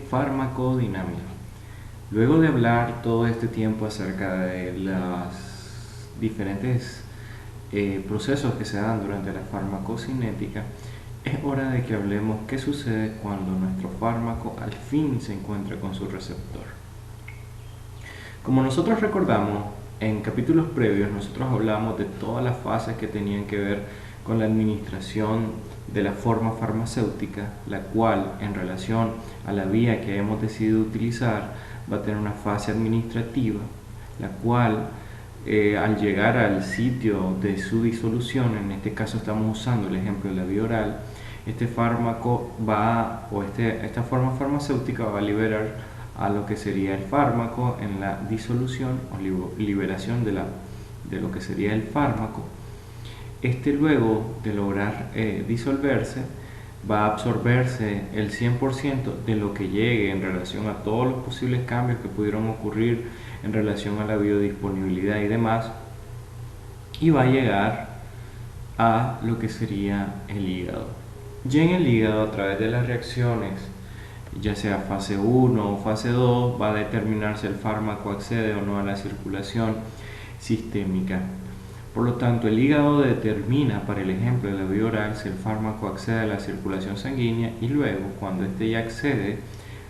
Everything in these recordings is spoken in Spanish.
Farmacodinámica. Luego de hablar todo este tiempo acerca de los diferentes procesos que se dan durante la farmacocinética, es hora de que hablemos qué sucede cuando nuestro fármaco al fin se encuentra con su receptor. Como nosotros recordamos, en capítulos previos nosotros hablamos de todas las fases que tenían que ver con la administración de la forma farmacéutica, la cual en relación a la vía que hemos decidido utilizar va a tener una fase administrativa, la cual al llegar al sitio de su disolución, en este caso estamos usando el ejemplo de la vía oral, este fármaco esta forma farmacéutica va a liberar a lo que sería el fármaco en la disolución o liberación de lo que sería el fármaco. Luego de lograr disolverse, va a absorberse el 100% de lo que llegue en relación a todos los posibles cambios que pudieron ocurrir en relación a la biodisponibilidad y demás, y va a llegar a lo que sería el hígado. Ya en el hígado, a través de las reacciones, ya sea fase 1 o fase 2, va a determinar si el fármaco accede o no a la circulación sistémica. Por lo tanto, el hígado determina, para el ejemplo de la vía oral, si el fármaco accede a la circulación sanguínea, y luego, cuando éste ya accede,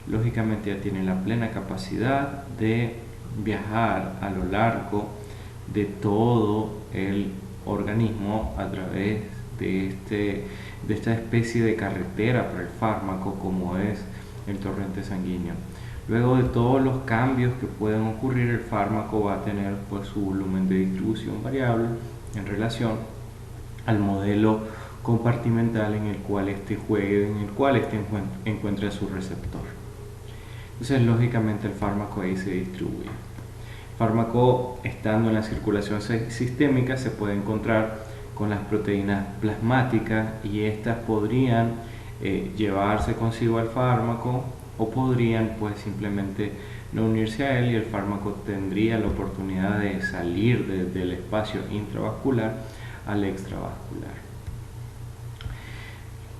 lógicamente ya tiene la plena capacidad de viajar a lo largo de todo el organismo a través de esta especie de carretera para el fármaco como es el torrente sanguíneo. Luego de todos los cambios que pueden ocurrir, el fármaco va a tener pues su volumen de distribución variable en relación al modelo compartimental en el cual encuentra su receptor. Entonces, lógicamente, el fármaco ahí se distribuye. El fármaco, estando en la circulación sistémica, se puede encontrar con las proteínas plasmáticas y estas podrían llevarse consigo al fármaco o podrían pues simplemente no unirse a él, y el fármaco tendría la oportunidad de salir del espacio intravascular al extravascular.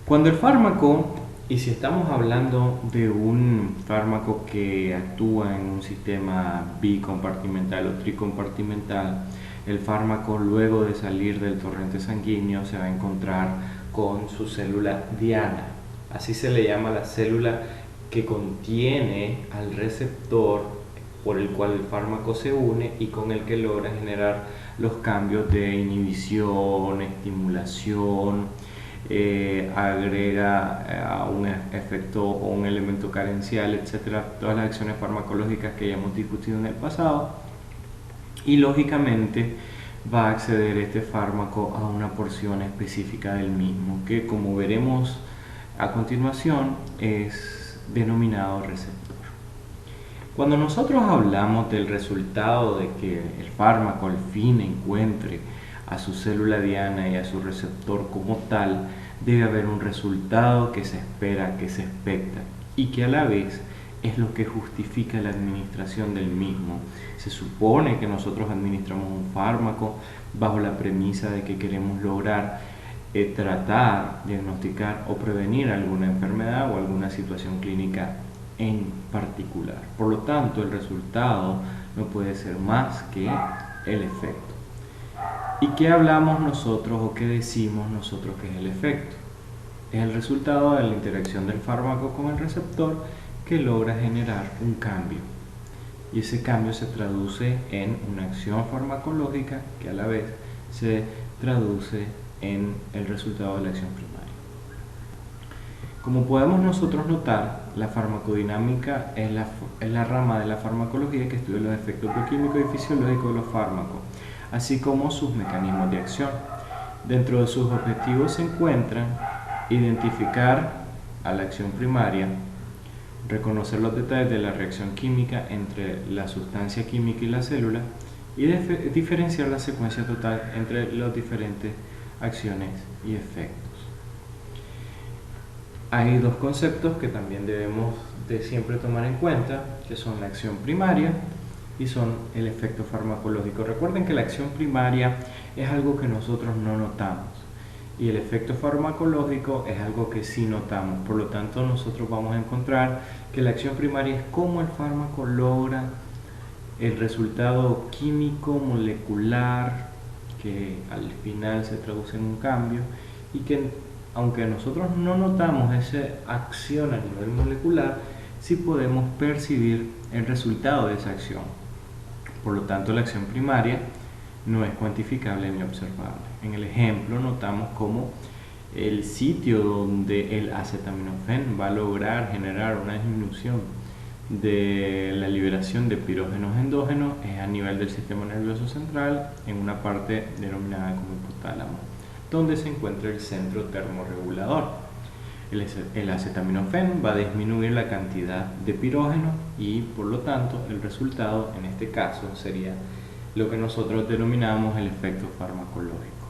Cuando el fármaco, y si estamos hablando de un fármaco que actúa en un sistema bicompartimental o tricompartimental, el fármaco, luego de salir del torrente sanguíneo, se va a encontrar con su célula diana. Así se le llama la célula que contiene al receptor por el cual el fármaco se une y con el que logra generar los cambios de inhibición, estimulación, agrega a un efecto o un elemento carencial, etcétera, todas las acciones farmacológicas que ya hemos discutido en el pasado, y lógicamente va a acceder este fármaco a una porción específica del mismo, que como veremos a continuación es denominado receptor. Cuando nosotros hablamos del resultado de que el fármaco al fin encuentre a su célula diana y a su receptor como tal, debe haber un resultado que se espera, que se expecta y que a la vez es lo que justifica la administración del mismo. Se supone que nosotros administramos un fármaco bajo la premisa de que queremos lograr tratar, diagnosticar o prevenir alguna enfermedad o alguna situación clínica en particular. Por lo tanto, el resultado no puede ser más que el efecto. ¿Y qué hablamos nosotros o qué decimos nosotros que es el efecto? Es el resultado de la interacción del fármaco con el receptor que logra generar un cambio. Y ese cambio se traduce en una acción farmacológica que a la vez se traduce en el resultado de la acción primaria. Como podemos nosotros notar, la farmacodinámica es la rama de la farmacología que estudia los efectos bioquímicos y fisiológicos de los fármacos, así como sus mecanismos de acción. Dentro de sus objetivos se encuentran identificar a la acción primaria, reconocer los detalles de la reacción química entre la sustancia química y la célula y diferenciar la secuencia total entre las diferentes acciones y efectos. Hay dos conceptos que también debemos de siempre tomar en cuenta, que son la acción primaria y son el efecto farmacológico. Recuerden que la acción primaria es algo que nosotros no notamos Y el efecto farmacológico es algo que sí notamos. Por lo tanto, nosotros vamos a encontrar que la acción primaria es cómo el fármaco logra el resultado químico molecular que al final se traduce en un cambio, y que aunque nosotros no notamos esa acción a nivel molecular, sí podemos percibir el resultado de esa acción. Por lo tanto, la acción primaria no es cuantificable ni observable. En el ejemplo notamos cómo el sitio donde el acetaminofén va a lograr generar una disminución de la liberación de pirógenos endógenos es a nivel del sistema nervioso central, en una parte denominada como hipotálamo, donde se encuentra el centro termorregulador. El acetaminofén va a disminuir la cantidad de pirógenos y por lo tanto el resultado en este caso sería lo que nosotros denominamos el efecto farmacológico,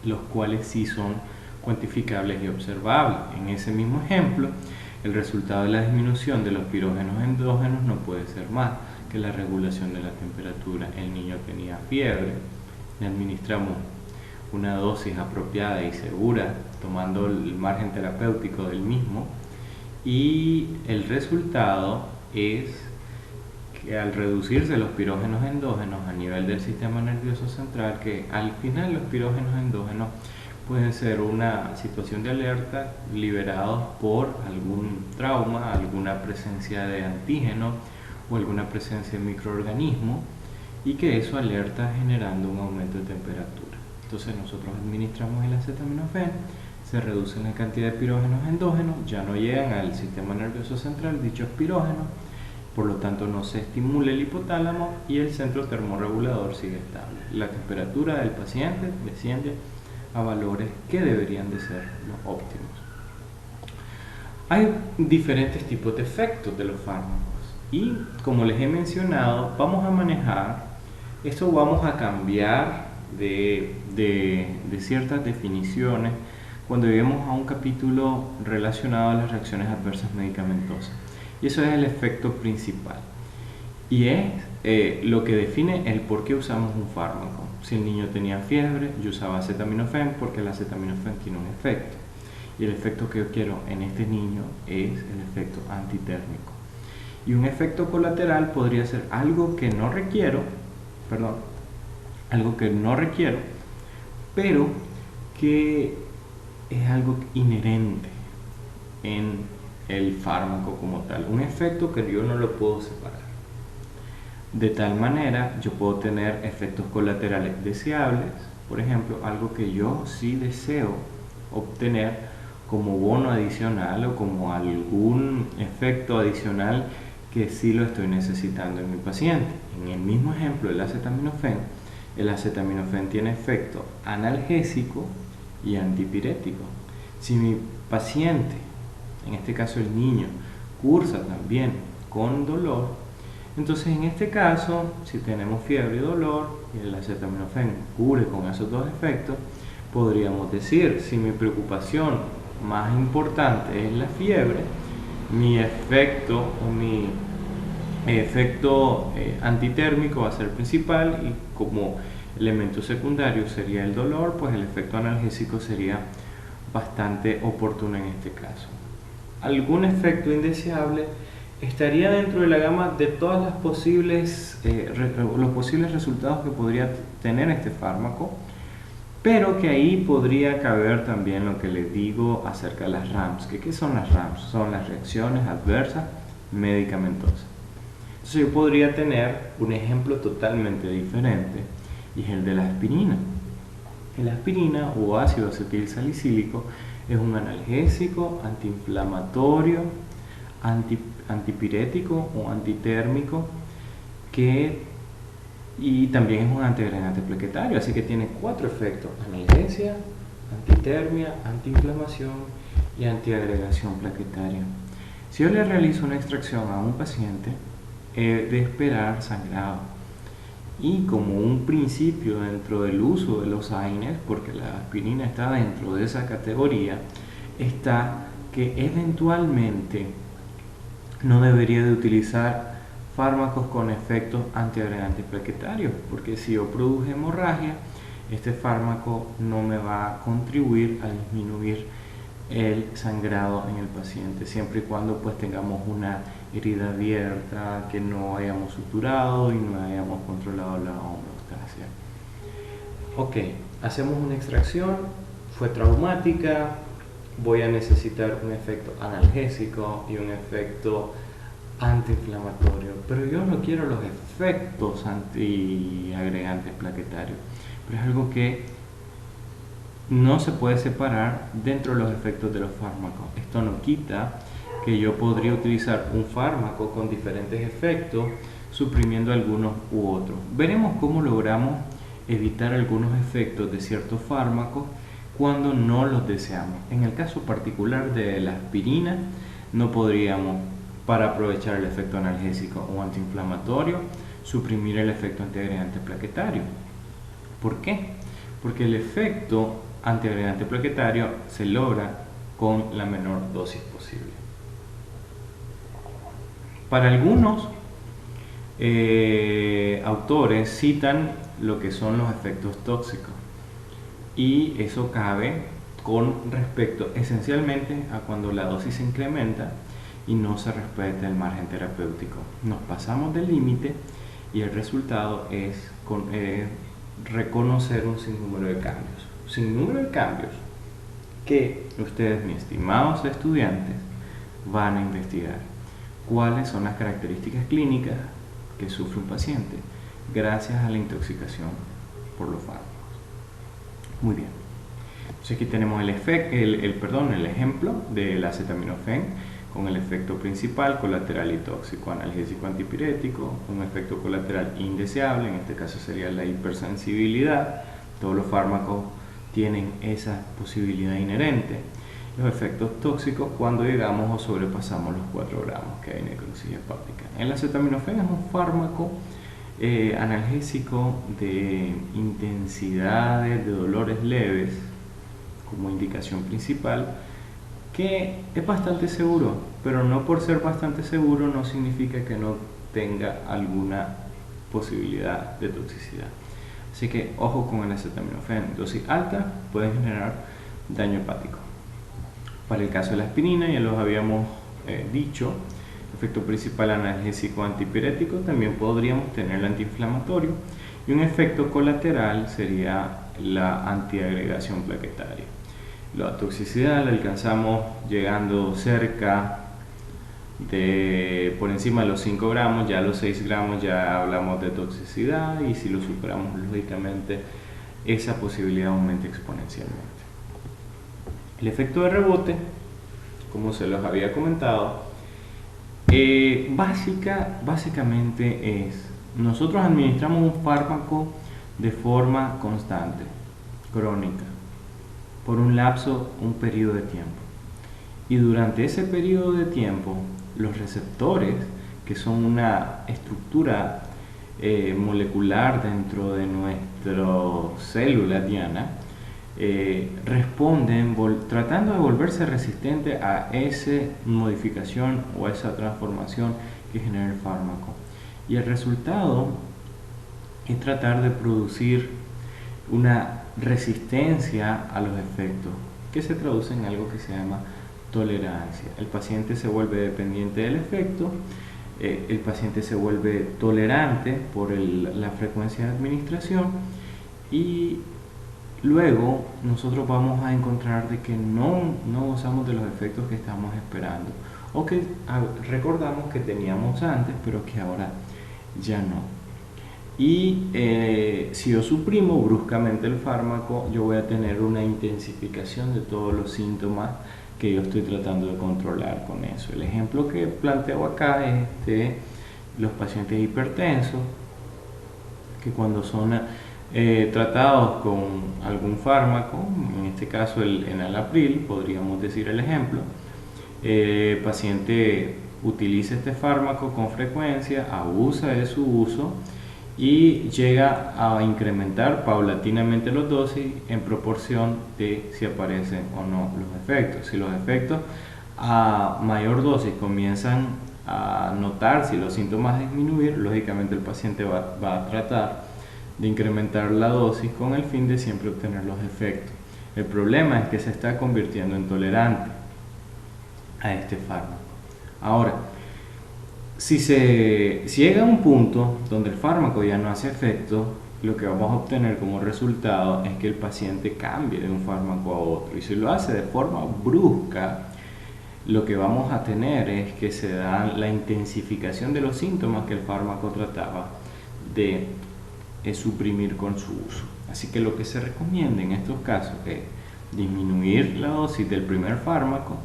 los cuales sí son cuantificables y observables. En ese mismo ejemplo, el resultado de la disminución de los pirógenos endógenos no puede ser más que la regulación de la temperatura. El niño tenía fiebre, le administramos una dosis apropiada y segura, tomando el margen terapéutico del mismo, y el resultado es que al reducirse los pirógenos endógenos a nivel del sistema nervioso central, que al final los pirógenos endógenos pueden ser una situación de alerta liberados por algún trauma, alguna presencia de antígeno o alguna presencia de microorganismo, y que eso alerta generando un aumento de temperatura. Entonces nosotros administramos el acetaminofén, se reduce la cantidad de pirógenos endógenos, ya no llegan al sistema nervioso central dichos pirógenos, por lo tanto no se estimula el hipotálamo y el centro termorregulador sigue estable. La temperatura del paciente desciende a valores que deberían de ser los óptimos. Hay diferentes tipos de efectos de los fármacos y, como les he mencionado, vamos a manejar esto, vamos a cambiar de ciertas definiciones cuando lleguemos a un capítulo relacionado a las reacciones adversas medicamentosas, y eso es el efecto principal y es lo que define el por qué usamos un fármaco. Si el niño tenía fiebre, yo usaba acetaminofén porque el acetaminofén tiene un efecto, y el efecto que yo quiero en este niño es el efecto antitérmico. Y un efecto colateral podría ser algo que no requiero, pero que es algo inherente en el fármaco como tal, un efecto que yo no lo puedo separar. De tal manera, yo puedo tener efectos colaterales deseables, por ejemplo, algo que yo sí deseo obtener como bono adicional o como algún efecto adicional que sí lo estoy necesitando en mi paciente. En el mismo ejemplo del acetaminofén, el acetaminofén tiene efecto analgésico y antipirético. Si mi paciente, en este caso el niño, cursa también con dolor, entonces en este caso, si tenemos fiebre y dolor y el acetaminofén cubre con esos dos efectos, podríamos decir, si mi preocupación más importante es la fiebre, mi efecto o mi efecto antitérmico va a ser principal, y como elemento secundario sería el dolor, pues el efecto analgésico sería bastante oportuno en este caso. Algún efecto indeseable estaría dentro de la gama de todas las posibles, los posibles resultados que podría tener este fármaco, pero que ahí podría caber también lo que les digo acerca de las RAMS. ¿Qué son las RAMS? Son las reacciones adversas medicamentosas. Entonces yo podría tener un ejemplo totalmente diferente, y es el de la aspirina. La aspirina o ácido acetil salicílico es un analgésico, antiinflamatorio, antipirético o antitérmico, y también es un antiagregante plaquetario, así que tiene 4 efectos: analgesia, antitermia, antiinflamación y antiagregación plaquetaria. Si yo le realizo una extracción a un paciente, he de esperar sangrado, y como un principio dentro del uso de los AINES, porque la aspirina está dentro de esa categoría, está que eventualmente no debería de utilizar fármacos con efectos antiagregantes plaquetarios, porque si yo produje hemorragia, este fármaco no me va a contribuir a disminuir el sangrado en el paciente, siempre y cuando pues tengamos una herida abierta, que no hayamos suturado y no hayamos controlado la homeostasia. Ok, hacemos una extracción, fue traumática, voy a necesitar un efecto analgésico y un efecto antiinflamatorio, pero yo no quiero los efectos antiagregantes plaquetarios, pero es algo que no se puede separar dentro de los efectos de los fármacos. Esto no quita que yo podría utilizar un fármaco con diferentes efectos, suprimiendo algunos u otros. Veremos cómo logramos evitar algunos efectos de ciertos fármacos cuando no los deseamos. En el caso particular de la aspirina, no podríamos, para aprovechar el efecto analgésico o antiinflamatorio, suprimir el efecto antiagregante plaquetario. ¿Por qué? Porque el efecto antiagregante plaquetario se logra con la menor dosis posible. Para algunos autores citan lo que son los efectos tóxicos, y eso cabe con respecto esencialmente a cuando la dosis se incrementa y no se respeta el margen terapéutico. Nos pasamos del límite y el resultado es reconocer un sinnúmero de cambios. Sinnúmero de cambios que ustedes, mis estimados estudiantes, van a investigar. ¿Cuáles son las características clínicas que sufre un paciente gracias a la intoxicación por los fármacos? Muy bien. Entonces aquí tenemos el ejemplo del acetaminofén con el efecto principal colateral y tóxico, analgésico antipirético, un efecto colateral indeseable, en este caso sería la hipersensibilidad. Todos los fármacos tienen esa posibilidad inherente. Los efectos tóxicos cuando llegamos o sobrepasamos los 4 gramos, que hay necrosis hepática. El acetaminofén es un fármaco analgésico de intensidades de dolores leves como indicación principal, que es bastante seguro, pero no por ser bastante seguro no significa que no tenga alguna posibilidad de toxicidad. Así que ojo con el acetaminofén. Dosis alta pueden generar daño hepático. Para el caso de la aspirina, ya los habíamos dicho, efecto principal analgésico antipirético, también podríamos tener el antiinflamatorio, y un efecto colateral sería la antiagregación plaquetaria. La toxicidad la alcanzamos llegando cerca de por encima de los 5 gramos, ya a los 6 gramos ya hablamos de toxicidad, y si lo superamos, lógicamente esa posibilidad aumenta exponencialmente. El efecto de rebote, como se los había comentado, básicamente es, nosotros administramos un fármaco de forma constante, crónica, por un periodo de tiempo. Y durante ese periodo de tiempo, los receptores, que son una estructura molecular dentro de nuestra célula diana, responden tratando de volverse resistente a esa modificación o a esa transformación que genera el fármaco. Y el resultado es tratar de producir una resistencia a los efectos, que se traduce en algo que se llama tolerancia. El paciente se vuelve dependiente del efecto, el paciente se vuelve tolerante por la frecuencia de administración, y luego nosotros vamos a encontrar de que no gozamos de los efectos que estamos esperando, o que recordamos que teníamos antes pero que ahora ya no. Y si yo suprimo bruscamente el fármaco, yo voy a tener una intensificación de todos los síntomas que yo estoy tratando de controlar con eso. El ejemplo que planteo acá es los pacientes hipertensos, que cuando son tratados con algún fármaco, en este caso el enalapril, podríamos decir el ejemplo, el paciente utiliza este fármaco con frecuencia, abusa de su uso y llega a incrementar paulatinamente los dosis en proporción de si aparecen o no los efectos. Si los efectos a mayor dosis comienzan a notarse y los síntomas a disminuir, lógicamente el paciente va a tratar de incrementar la dosis con el fin de siempre obtener los efectos. El problema es que se está convirtiendo en tolerante a este fármaco. Ahora, si llega a un punto donde el fármaco ya no hace efecto, lo que vamos a obtener como resultado es que el paciente cambie de un fármaco a otro. Y si lo hace de forma brusca, lo que vamos a tener es que se da la intensificación de los síntomas que el fármaco trataba de suprimir con su uso. Así que lo que se recomienda en estos casos es disminuir la dosis del primer fármaco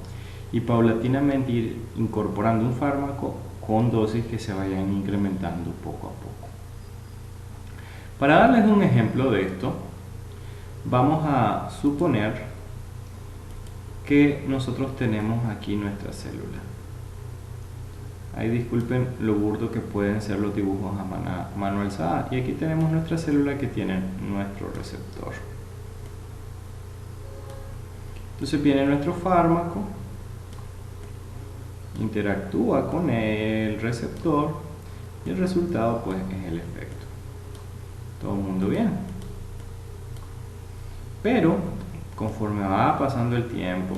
y paulatinamente ir incorporando un fármaco con dosis que se vayan incrementando poco a poco. Para darles un ejemplo de esto, vamos a suponer que nosotros tenemos aquí nuestra célula. Ahí disculpen lo burdo que pueden ser los dibujos a mano alzada. Y aquí tenemos nuestra célula que tiene nuestro receptor. Entonces viene nuestro fármaco, interactúa con el receptor y el resultado pues es el efecto. Todo el mundo bien. Pero conforme va pasando el tiempo,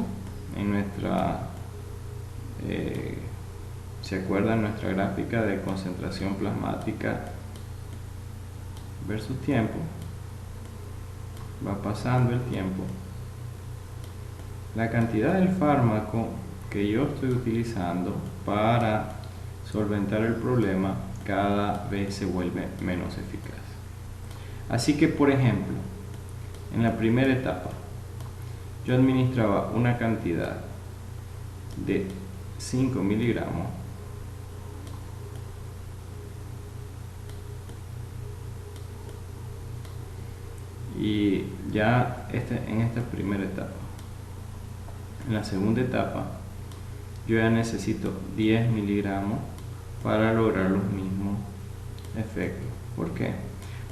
en nuestra, ¿se acuerdan? Nuestra gráfica de concentración plasmática versus tiempo, va pasando el tiempo, la cantidad del fármaco que yo estoy utilizando para solventar el problema cada vez se vuelve menos eficaz. Así que, por ejemplo, en la primera etapa, yo administraba una cantidad de 5 miligramos y ya en esta primera etapa. En la segunda etapa, yo ya necesito 10 miligramos para lograr los mismos efectos. ¿Por qué?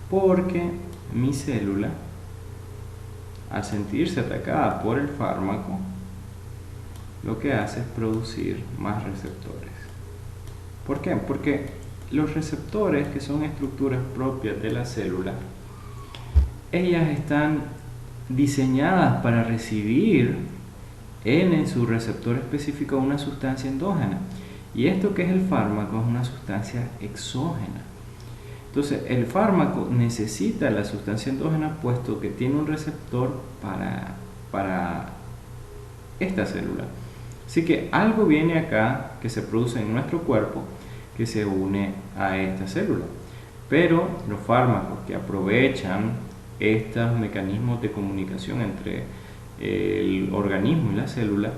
Porque mi célula, al sentirse atacada por el fármaco, lo que hace es producir más receptores. ¿Por qué? Porque los receptores, que son estructuras propias de la célula, ellas están diseñadas para recibir en su receptor específico una sustancia endógena. Y esto que es el fármaco es una sustancia exógena. Entonces el fármaco necesita la sustancia endógena puesto que tiene un receptor para esta célula. Así que algo viene acá que se produce en nuestro cuerpo que se une a esta célula. Pero los fármacos que aprovechan estos mecanismos de comunicación entre el organismo y la célula,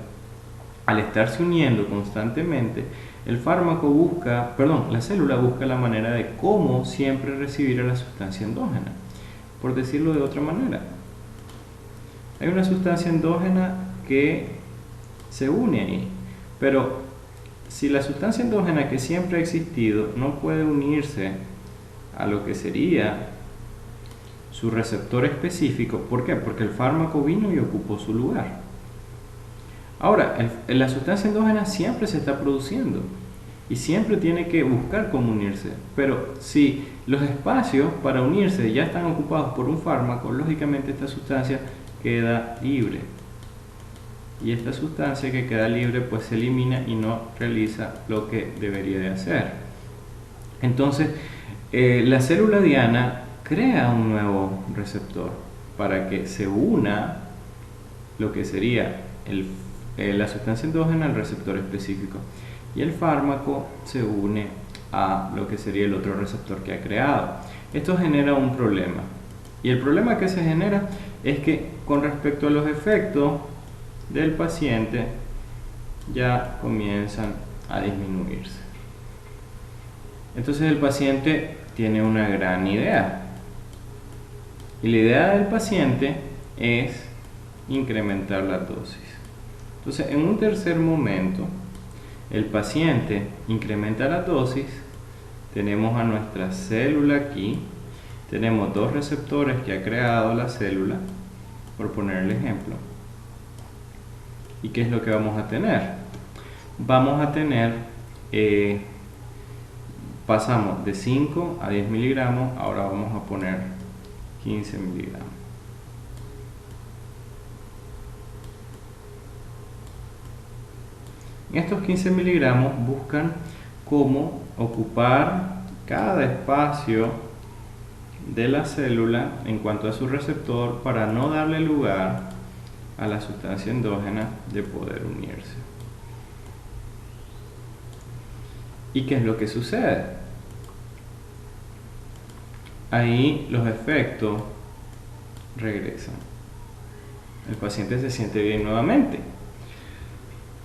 al estarse uniendo constantemente, la célula busca la manera de cómo siempre recibir a la sustancia endógena. Por decirlo de otra manera, hay una sustancia endógena que se une ahí, pero si la sustancia endógena que siempre ha existido no puede unirse a lo que sería su receptor específico, ¿por qué? Porque el fármaco vino y ocupó su lugar. Ahora, la sustancia endógena siempre se está produciendo y siempre tiene que buscar cómo unirse, pero si los espacios para unirse ya están ocupados por un fármaco, lógicamente esta sustancia queda libre. Y esta sustancia que queda libre pues se elimina y no realiza lo que debería de hacer. Entonces, la célula diana crea un nuevo receptor para que se una lo que sería la sustancia endógena al receptor específico y el fármaco se une a lo que sería el otro receptor que ha creado. Esto genera un problema y el problema que se genera es que con respecto a los efectos del paciente ya comienzan a disminuirse. Entonces el paciente tiene una gran idea y la idea del paciente es incrementar la dosis. Entonces en un tercer momento el paciente incrementa la dosis, tenemos a nuestra célula aquí, tenemos dos receptores que ha creado la célula, por poner el ejemplo. ¿Y qué es lo que vamos a tener? Vamos a tener, pasamos de 5 a 10 miligramos, ahora vamos a poner 15 miligramos. En estos 15 miligramos buscan cómo ocupar cada espacio de la célula en cuanto a su receptor para no darle lugar a la sustancia endógena de poder unirse. ¿Y qué es lo que sucede? Ahí los efectos regresan. El paciente se siente bien nuevamente.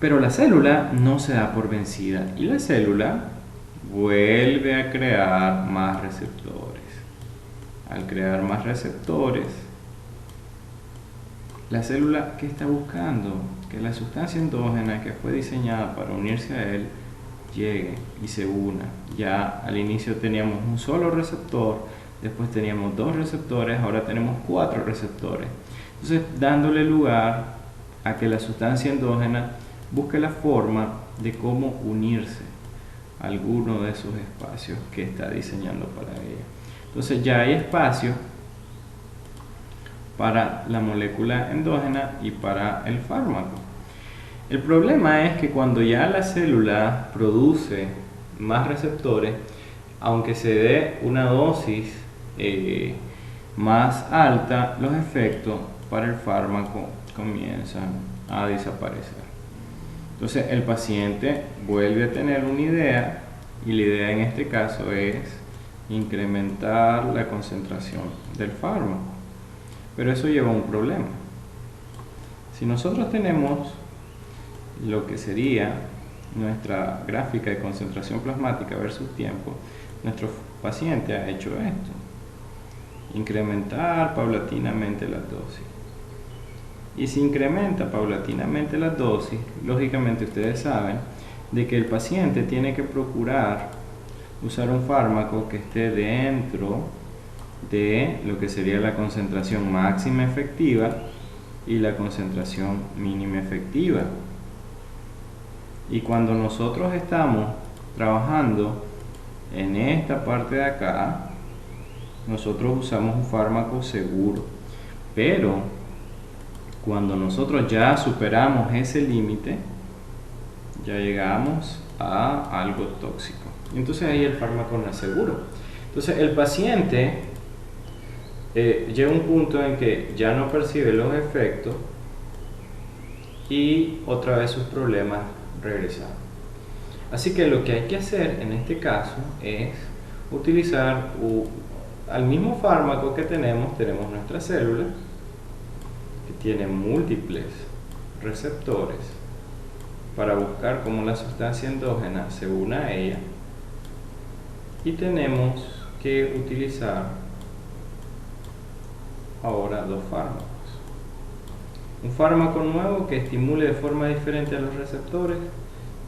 Pero la célula no se da por vencida y la célula vuelve a crear más receptores. Al crear más receptores, la célula, ¿qué está buscando? Que la sustancia endógena que fue diseñada para unirse a él llegue y se una. Ya al inicio teníamos un solo receptor, después teníamos 2 receptores, ahora tenemos 4 receptores. Entonces, dándole lugar a que la sustancia endógena busque la forma de cómo unirse a alguno de esos espacios que está diseñando para ella. Entonces ya hay espacio para la molécula endógena y para el fármaco. El problema es que cuando ya la célula produce más receptores, aunque se dé una dosis más alta, los efectos para el fármaco comienzan a desaparecer. Entonces el paciente vuelve a tener una idea y la idea en este caso es incrementar la concentración del fármaco. Pero eso lleva a un problema. Si nosotros tenemos lo que sería nuestra gráfica de concentración plasmática versus tiempo, nuestro paciente ha hecho esto: incrementar paulatinamente las dosis. Y si incrementa paulatinamente las dosis, lógicamente ustedes saben de que el paciente tiene que procurar usar un fármaco que esté dentro de lo que sería la concentración máxima efectiva y la concentración mínima efectiva. Y cuando nosotros estamos trabajando en esta parte de acá, nosotros usamos un fármaco seguro, pero cuando nosotros ya superamos ese límite, ya llegamos a algo tóxico. Entonces ahí el fármaco no es seguro. Entonces el paciente llega a un punto en que ya no percibe los efectos y otra vez sus problemas regresan. Así que lo que hay que hacer en este caso es utilizar al mismo fármaco que tenemos nuestra célula, que tiene múltiples receptores, para buscar cómo la sustancia endógena se una a ella, y tenemos que utilizar ahora 2 fármacos. Un fármaco nuevo que estimule de forma diferente a los receptores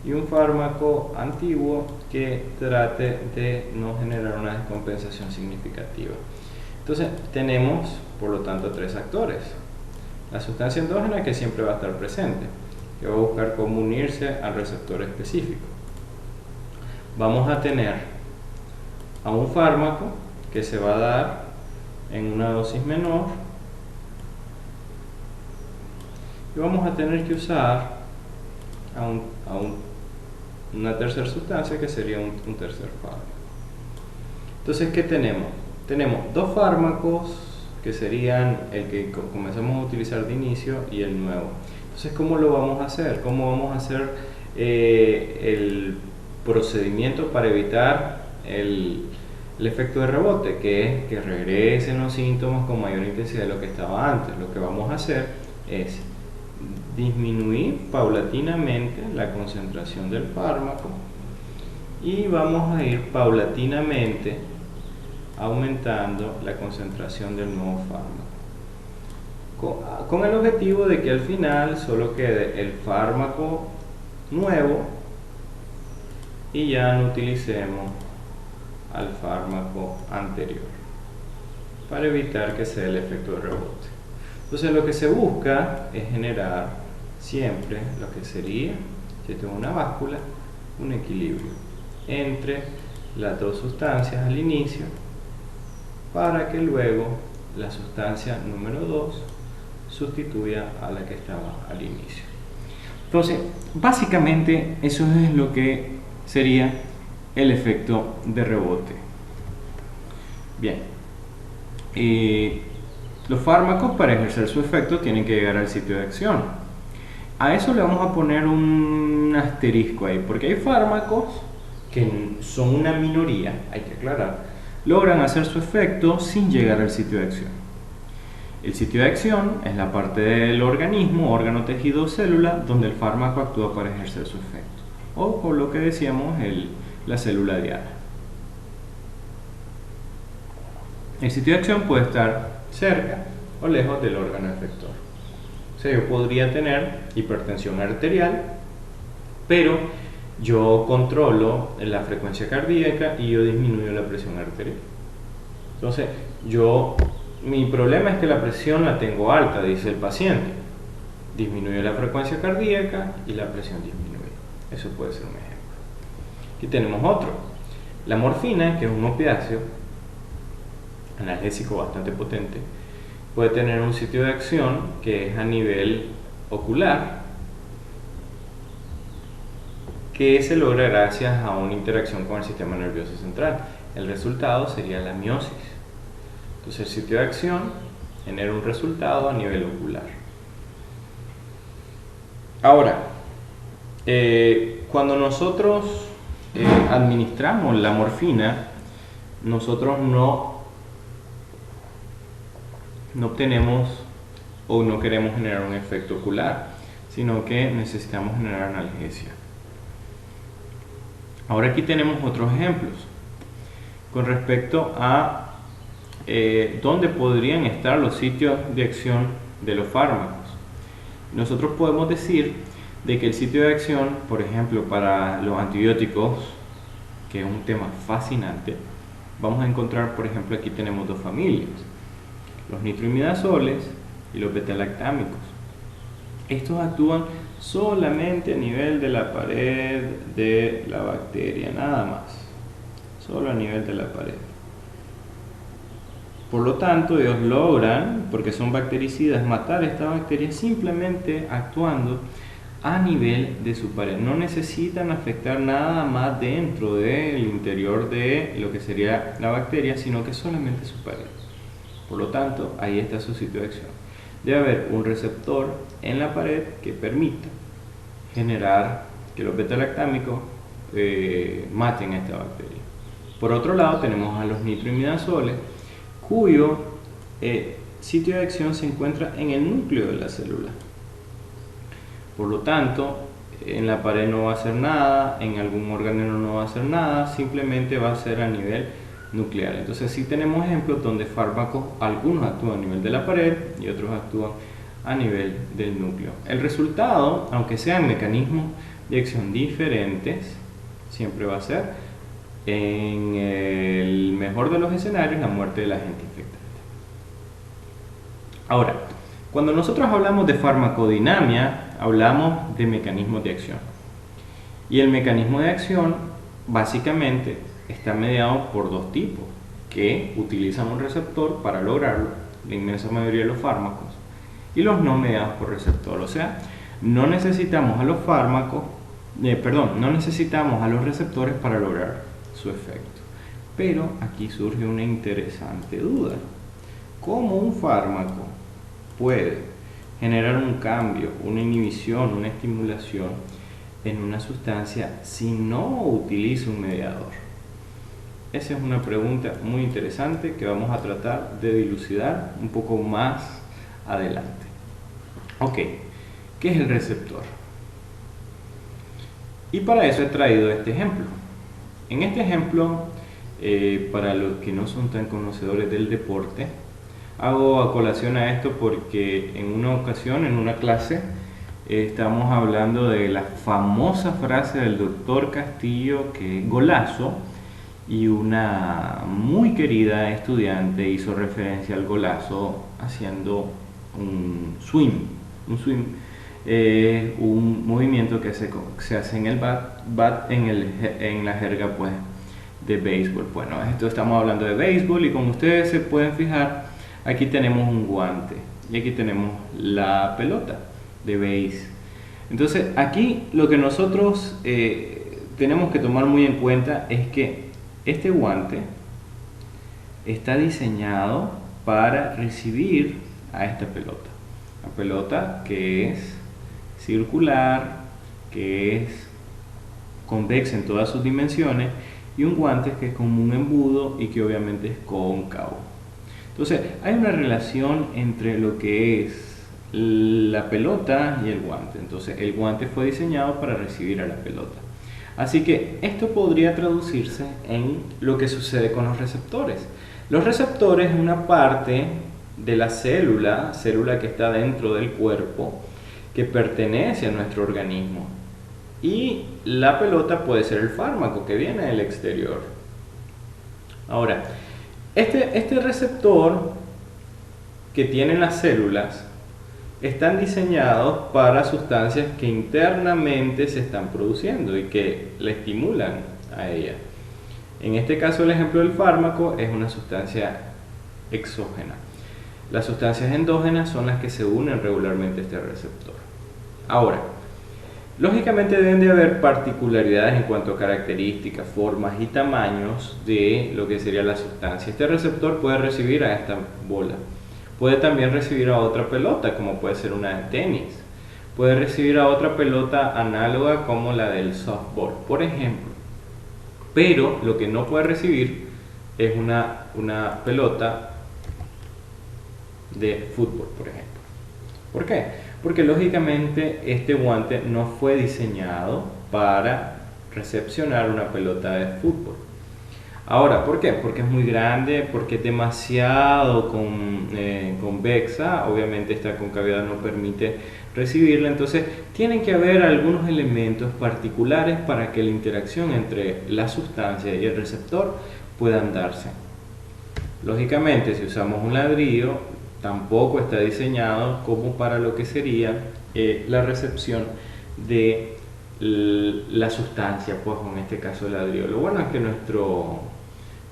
y un fármaco antiguo que trate de no generar una descompensación significativa. Entonces tenemos, por lo tanto, 3 actores. La sustancia endógena, que siempre va a estar presente, que va a buscar cómo unirse al receptor específico. Vamos a tener a un fármaco que se va a dar en una dosis menor, y vamos a tener que usar una tercera sustancia que sería un tercer fármaco. Entonces, ¿qué tenemos? Tenemos 2 fármacos que serían el que comenzamos a utilizar de inicio y el nuevo. Entonces, ¿cómo lo vamos a hacer? ¿Cómo vamos a hacer el procedimiento para evitar el efecto de rebote, que es que regresen los síntomas con mayor intensidad de lo que estaba antes? Lo que vamos a hacer es disminuir paulatinamente la concentración del fármaco y vamos a ir paulatinamente aumentando la concentración del nuevo fármaco, con el objetivo de que al final solo quede el fármaco nuevo y ya no utilicemos al fármaco anterior, para evitar que sea el efecto de rebote. Entonces lo que se busca es generar siempre lo que sería, si tengo una báscula, un equilibrio entre las dos sustancias al inicio para que luego la sustancia número 2 sustituya a la que estaba al inicio. Entonces, básicamente eso es lo que sería el efecto de rebote. Bien, los fármacos para ejercer su efecto tienen que llegar al sitio de acción. A eso le vamos a poner un asterisco ahí, porque hay fármacos que son una minoría, hay que aclarar, logran hacer su efecto sin llegar al sitio de acción. El sitio de acción es la parte del organismo, órgano, tejido o célula donde el fármaco actúa para ejercer su efecto, o por lo que decíamos la célula diana. El sitio de acción puede estar cerca o lejos del órgano efector. O sea, yo podría tener hipertensión arterial, pero yo controlo la frecuencia cardíaca y yo disminuyo la presión arterial. Entonces, mi problema es que la presión la tengo alta, dice el paciente. Disminuye la frecuencia cardíaca y la presión disminuye. Eso puede ser un ejemplo. Aquí tenemos otro. La morfina, que es un opiáceo, analgésico bastante potente, puede tener un sitio de acción que es a nivel ocular, que se logra gracias a una interacción con el sistema nervioso central. El resultado sería la miosis. Entonces el sitio de acción genera un resultado a nivel ocular. Ahora, cuando nosotros administramos la morfina, nosotros no obtenemos o no queremos generar un efecto ocular, sino que necesitamos generar analgesia. Ahora aquí tenemos otros ejemplos con respecto a dónde podrían estar los sitios de acción de los fármacos. Nosotros podemos decir de que el sitio de acción, por ejemplo, para los antibióticos, que es un tema fascinante, vamos a encontrar, por ejemplo, aquí tenemos dos familias, los nitroimidazoles y los betalactámicos. Estos actúan solamente a nivel de la pared de la bacteria, nada más, solo a nivel de la pared. Por lo tanto, ellos logran, porque son bactericidas, matar esta bacteria simplemente actuando a nivel de su pared. No necesitan afectar nada más dentro del interior de lo que sería la bacteria, sino que solamente su pared. Por lo tanto, ahí está su sitio de acción. Debe haber un receptor en la pared que permita generar que los betalactámicos maten a esta bacteria. Por otro lado, tenemos a los nitroimidazoles, cuyo sitio de acción se encuentra en el núcleo de la célula. Por lo tanto, en la pared no va a hacer nada, en algún órgano no va a hacer nada, simplemente va a ser a nivel nuclear. Entonces sí tenemos ejemplos donde fármacos, algunos actúan a nivel de la pared y otros actúan a nivel del núcleo. El resultado, aunque sean mecanismos de acción diferentes, siempre va a ser, en el mejor de los escenarios, la muerte del agente infectante. Ahora, cuando nosotros hablamos de farmacodinamia, hablamos de mecanismos de acción. Y el mecanismo de acción, básicamente, está mediado por dos tipos, que utilizan un receptor para lograrlo, la inmensa mayoría de los fármacos, y los no mediados por receptor. O sea, no necesitamos a los fármacos, no necesitamos a los receptores para lograr su efecto. Pero aquí surge una interesante duda. ¿Cómo un fármaco puede generar un cambio, una inhibición, una estimulación en una sustancia si no utiliza un mediador? Esa es una pregunta muy interesante que vamos a tratar de dilucidar un poco más adelante. Ok, ¿qué es el receptor? Y para eso he traído este ejemplo. En este ejemplo, para los que no son tan conocedores del deporte, hago a colación a esto porque en una ocasión, en una clase, estamos hablando de la famosa frase del doctor Castillo, que es golazo, y una muy querida estudiante hizo referencia al golazo haciendo un swing. Un swing es un movimiento que se hace en el bat en la jerga pues de béisbol. Bueno, esto estamos hablando de béisbol y como ustedes se pueden fijar, aquí tenemos un guante y aquí tenemos la pelota de béis. Entonces aquí lo que nosotros tenemos que tomar muy en cuenta es que este guante está diseñado para recibir a esta pelota. La pelota que es circular, que es convexa en todas sus dimensiones, y un guante que es como un embudo y que obviamente es cóncavo. Entonces hay una relación entre lo que es la pelota y el guante. Entonces el guante fue diseñado para recibir a la pelota. Así que esto podría traducirse en lo que sucede con los receptores. Los receptores es una parte de la célula que está dentro del cuerpo, que pertenece a nuestro organismo. Y la pelota puede ser el fármaco que viene del exterior. Ahora, este receptor que tienen las células están diseñados para sustancias que internamente se están produciendo y que le estimulan a ella. En este caso, el ejemplo del fármaco es una sustancia exógena. Las sustancias endógenas son las que se unen regularmente a este receptor. Ahora, lógicamente deben de haber particularidades en cuanto a características, formas y tamaños de lo que sería la sustancia. Este receptor puede recibir a esta bola. Puede también recibir a otra pelota, como puede ser una de tenis. Puede recibir a otra pelota análoga como la del softball, por ejemplo. Pero lo que no puede recibir es una pelota de fútbol, por ejemplo. ¿Por qué? Porque lógicamente este guante no fue diseñado para recepcionar una pelota de fútbol. Ahora, ¿por qué? Porque es muy grande, porque es demasiado convexa, obviamente esta concavidad no permite recibirla, entonces tienen que haber algunos elementos particulares para que la interacción entre la sustancia y el receptor puedan darse. Lógicamente, si usamos un ladrillo, tampoco está diseñado como para lo que sería la recepción de la sustancia, pues en este caso el ladrillo. Lo bueno es que nuestro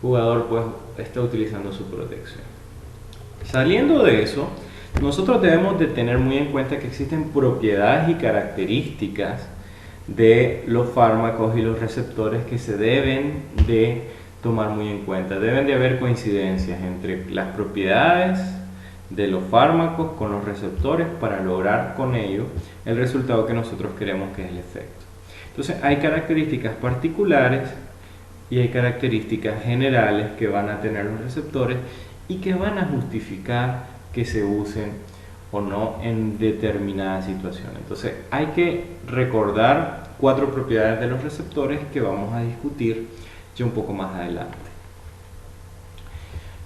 jugador pues está utilizando su protección. Saliendo de eso, nosotros debemos de tener muy en cuenta que existen propiedades y características de los fármacos y los receptores que se deben de tomar muy en cuenta. Deben de haber coincidencias entre las propiedades de los fármacos con los receptores para lograr con ello el resultado que nosotros queremos, que es el efecto. Entonces hay características particulares y hay características generales que van a tener los receptores y que van a justificar que se usen o no en determinada situación. Entonces hay que recordar 4 propiedades de los receptores que vamos a discutir ya un poco más adelante.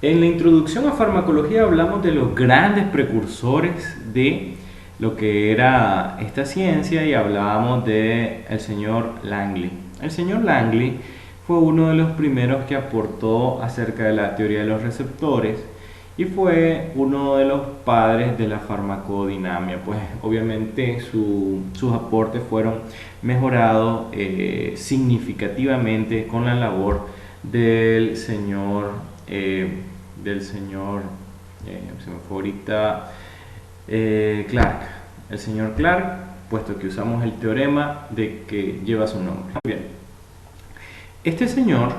En la introducción a farmacología hablamos de los grandes precursores de lo que era esta ciencia y hablábamos del señor Langley. El señor Langley fue uno de los primeros que aportó acerca de la teoría de los receptores y fue uno de los padres de la farmacodinamia, pues obviamente sus aportes fueron mejorados significativamente con la labor del señor se me fue ahorita, Clark, el señor Clark, puesto que usamos el teorema de que lleva su nombre. Bien, este señor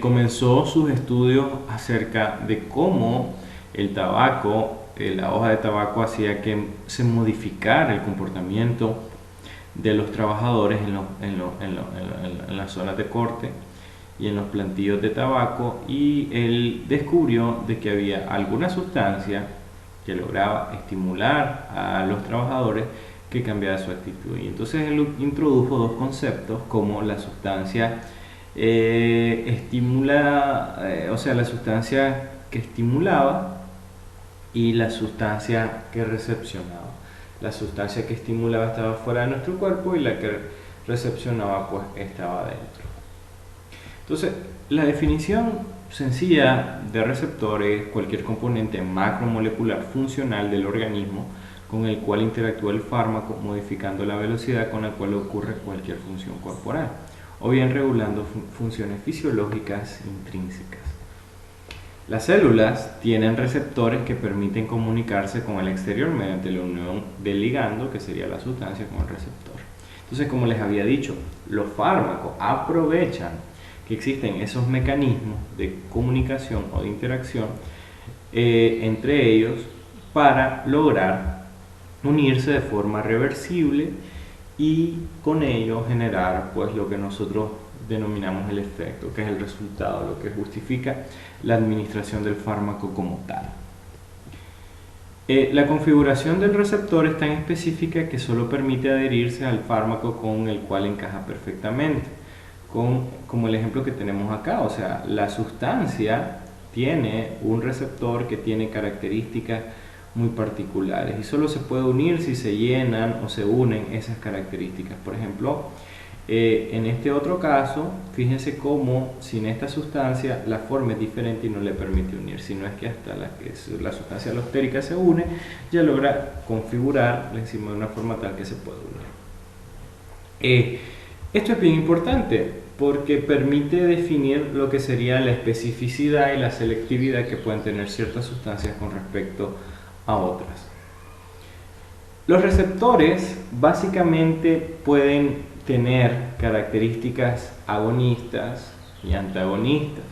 comenzó sus estudios acerca de cómo el tabaco, la hoja de tabaco hacía que se modificara el comportamiento de los trabajadores en las zonas de corte y en los plantillos de tabaco, y él descubrió de que había alguna sustancia que lograba estimular a los trabajadores que cambiara su actitud. Y entonces él introdujo 2 conceptos como la sustancia la sustancia que estimulaba y la sustancia que recepcionaba. La sustancia que estimulaba estaba fuera de nuestro cuerpo y la que recepcionaba pues estaba dentro. Entonces, la definición sencilla de receptor es cualquier componente macromolecular funcional del organismo con el cual interactúa el fármaco, modificando la velocidad con la cual ocurre cualquier función corporal. o bien regulando funciones fisiológicas intrínsecas. Las células tienen receptores que permiten comunicarse con el exterior mediante la unión del ligando, que sería la sustancia, con el receptor. Entonces, como les había dicho, los fármacos aprovechan que existen esos mecanismos de comunicación o de interacción entre ellos para lograr unirse de forma reversible y con ello generar pues lo que nosotros denominamos el efecto, que es el resultado, lo que justifica la administración del fármaco como tal. La configuración del receptor es tan específica que solo permite adherirse al fármaco con el cual encaja perfectamente, como el ejemplo que tenemos acá. O sea, la sustancia tiene un receptor que tiene características muy particulares y solo se puede unir si se llenan o se unen esas características. Por ejemplo, en este otro caso, fíjense cómo sin esta sustancia la forma es diferente y no le permite unir, sino es que hasta la sustancia alostérica se une, ya logra configurar la enzima de una forma tal que se puede unir. Esto es bien importante porque permite definir lo que sería la especificidad y la selectividad que pueden tener ciertas sustancias con respecto a otras. Los receptores básicamente pueden tener características agonistas y antagonistas.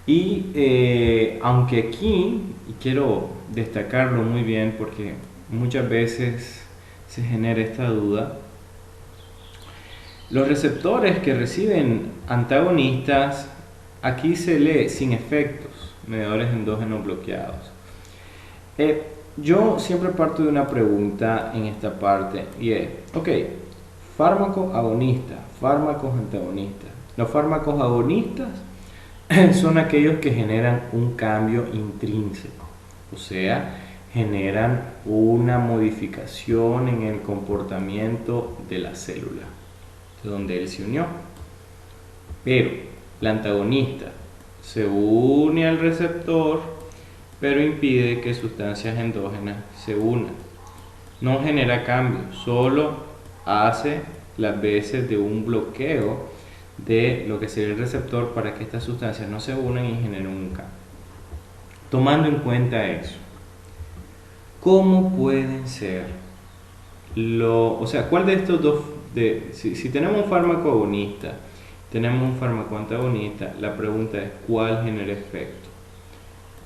Y aunque aquí, y quiero destacarlo muy bien porque muchas veces se genera esta duda, los receptores que reciben antagonistas, aquí se lee sin efectos, mediadores endógenos bloqueados. Yo siempre parto de una pregunta en esta parte y es, ok, fármaco agonista, fármacos antagonistas. Los fármacos agonistas son aquellos que generan un cambio intrínseco, o sea, generan una modificación en el comportamiento de la célula, de donde él se unió. Pero el antagonista se une al receptor, pero impide que sustancias endógenas se unan. No genera cambio, solo hace las veces de un bloqueo de lo que sería el receptor para que estas sustancias no se unan y generen un cambio. Tomando en cuenta eso, ¿cómo pueden ser cuál de estos dos, si tenemos un fármaco agonista, tenemos un fármaco antagonista, la pregunta es ¿cuál genera efecto?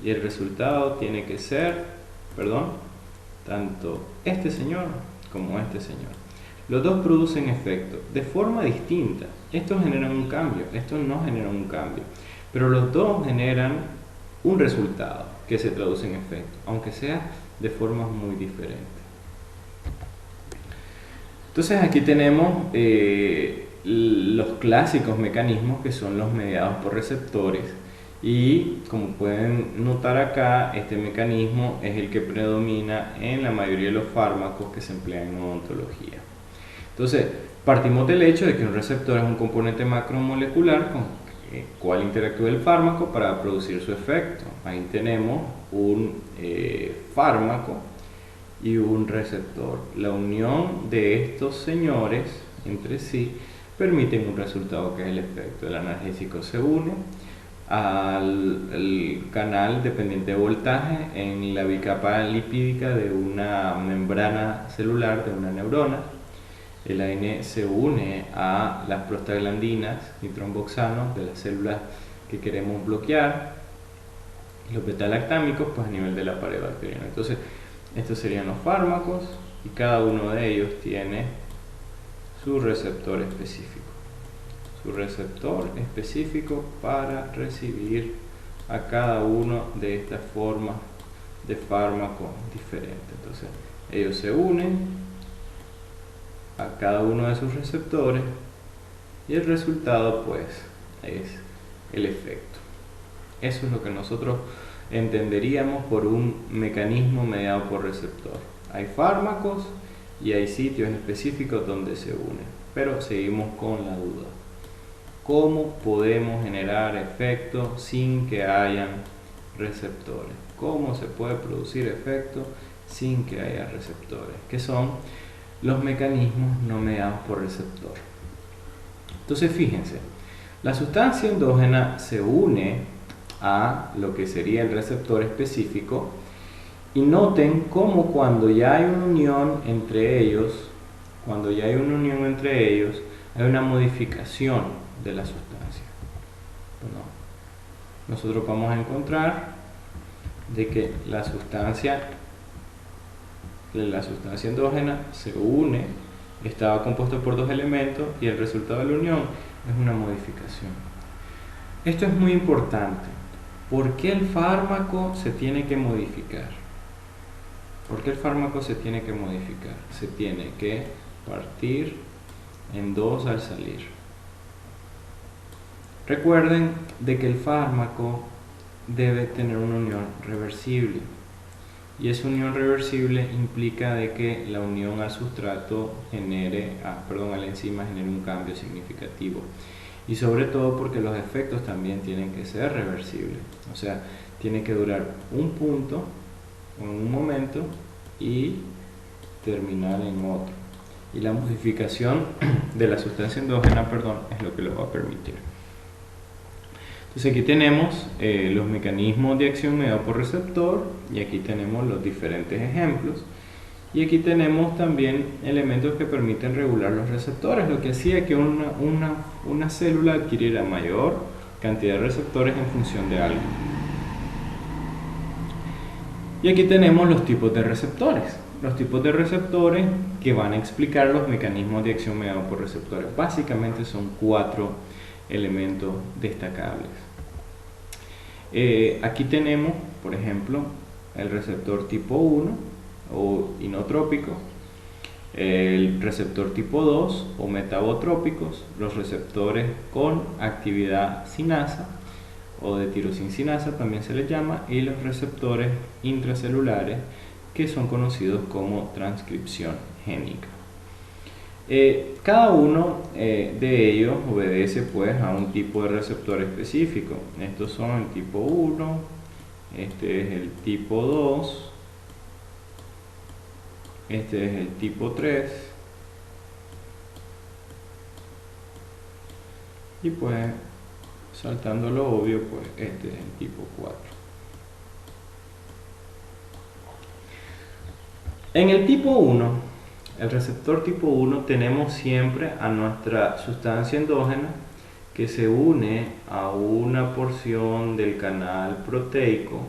Y el resultado tiene que ser, tanto este señor como este señor. Los dos producen efecto de forma distinta. Estos generan un cambio, estos no generan un cambio. Pero los dos generan un resultado que se traduce en efecto, aunque sea de formas muy diferentes. Entonces aquí tenemos los clásicos mecanismos que son los mediados por receptores. Y como pueden notar acá, este mecanismo es el que predomina en la mayoría de los fármacos que se emplean en odontología. Entonces, partimos del hecho de que un receptor es un componente macromolecular con el cual interactúa el fármaco para producir su efecto. Ahí tenemos un fármaco y un receptor. La unión de estos señores entre sí permiten un resultado que es el efecto. El analgésico se une al canal dependiente de voltaje en la bicapa lipídica de una membrana celular de una neurona. El AN se une a las prostaglandinas y tromboxanos de las células que queremos bloquear, y los beta-lactámicos pues a nivel de la pared bacteriana. Entonces estos serían los fármacos y cada uno de ellos tiene su receptor específico para recibir a cada uno de estas formas de fármaco diferentes. Entonces ellos se unen a cada uno de sus receptores y el resultado pues es el efecto. Eso es lo que nosotros entenderíamos por un mecanismo mediado por receptor. Hay fármacos y hay sitios específicos donde se unen, pero seguimos con la duda. ¿Cómo podemos generar efecto sin que hayan receptores? ¿Cómo se puede producir efecto sin que haya receptores? ¿Qué son los mecanismos no mediados por receptor? Entonces fíjense, la sustancia endógena se une a lo que sería el receptor específico y noten cómo cuando ya hay una unión entre ellos, hay una modificación de la sustancia. Bueno, nosotros vamos a encontrar de que la sustancia endógena se une, estaba compuesta por dos elementos y el resultado de la unión es una modificación. Esto es muy importante. ¿Por qué el fármaco se tiene que modificar? ¿Por qué el fármaco se tiene que modificar? Se tiene que partir en dos al salir. Recuerden de que el fármaco debe tener una unión reversible. Y esa unión reversible implica de que la unión al sustrato a la enzima genere un cambio significativo. Y sobre todo porque los efectos también tienen que ser reversibles. O sea, tiene que durar un punto en un momento y terminar en otro. Y la modificación de la sustancia endógena, es lo que lo va a permitir. Entonces aquí tenemos los mecanismos de acción mediados por receptor y aquí tenemos los diferentes ejemplos. Y aquí tenemos también elementos que permiten regular los receptores, lo que hacía que una célula adquiriera mayor cantidad de receptores en función de algo. Y aquí tenemos los tipos de receptores. Los tipos de receptores que van a explicar los mecanismos de acción mediados por receptores. Básicamente son 4 elementos destacables. Aquí tenemos, por ejemplo, el receptor tipo 1 o inotrópico, el receptor tipo 2 o metabotrópicos, los receptores con actividad sinasa o de tirosincinasa también se les llama, y los receptores intracelulares que son conocidos como transcripción génica. Cada uno de ellos obedece pues a un tipo de receptor específico. Estos son el tipo 1, este es el tipo 2, este es el tipo 3 y pues saltando lo obvio, pues este es el tipo 4. En el tipo 1, el receptor tipo 1, tenemos siempre a nuestra sustancia endógena que se une a una porción del canal proteico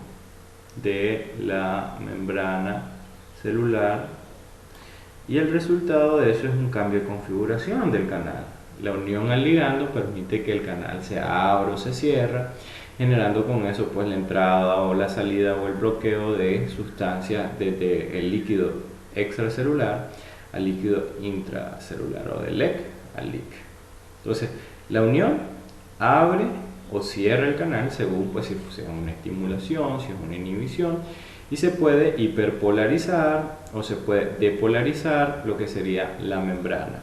de la membrana celular y el resultado de eso es un cambio de configuración del canal. La unión al ligando permite que el canal se abra o se cierra, generando con eso pues la entrada o la salida o el bloqueo de sustancias desde el líquido extracelular al líquido intracelular o del LEC al LIC. Entonces, la unión abre o cierra el canal según pues si es una estimulación, si es una inhibición, y se puede hiperpolarizar o se puede depolarizar lo que sería la membrana.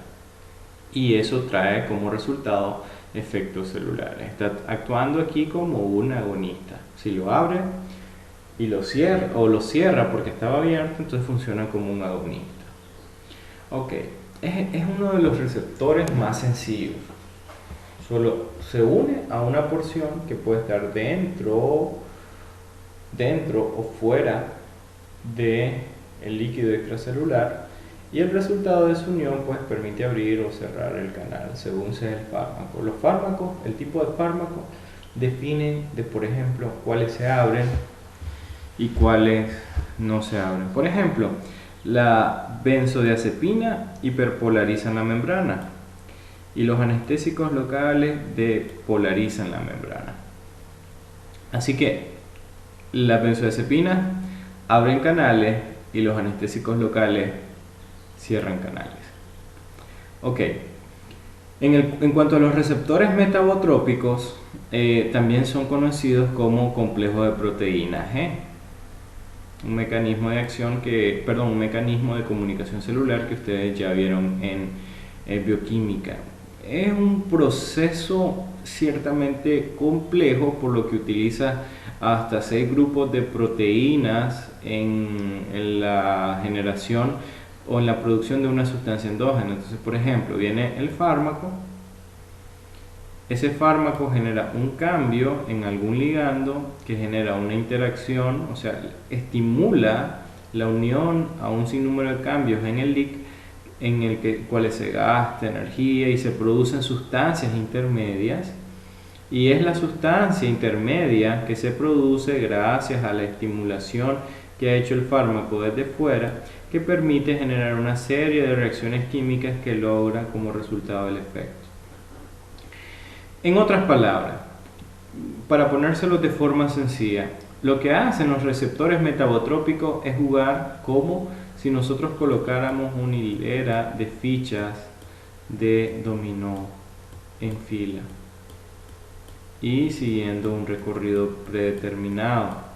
Y eso trae como resultado efectos celulares. Está actuando aquí como un agonista. Si lo abre y lo cierra, o lo cierra porque estaba abierto, entonces funciona como un agonista. Ok, es uno de los receptores más sencillos. Solo se une a una porción que puede estar dentro o fuera del líquido extracelular, y el resultado de su unión pues permite abrir o cerrar el canal según sea el fármaco. Los fármacos, el tipo de fármaco, definen por ejemplo, cuáles se abren y cuáles no se abren. Por ejemplo, la benzodiazepina hiperpolarizan la membrana y los anestésicos locales depolarizan la membrana. Así que las benzodiazepinas abren canales y los anestésicos locales cierran canales. Ok, en cuanto a los receptores metabotrópicos, también son conocidos como complejos de proteína G. Un mecanismo de acción un mecanismo de comunicación celular que ustedes ya vieron en bioquímica. Es un proceso ciertamente complejo, por lo que utiliza hasta 6 grupos de proteínas en la generación o en la producción de una sustancia endógena. Entonces, por ejemplo, viene el fármaco ese fármaco genera un cambio en algún ligando que genera una interacción, o sea, estimula la unión a un sinnúmero de cambios en el LIC en el que cuales se gasta energía y se producen sustancias intermedias, y es la sustancia intermedia que se produce gracias a la estimulación que ha hecho el fármaco desde fuera, que permite generar una serie de reacciones químicas que logran como resultado el efecto. En otras palabras, para ponérselo de forma sencilla, lo que hacen los receptores metabotrópicos es jugar como si nosotros colocáramos una hilera de fichas de dominó en fila y siguiendo un recorrido predeterminado.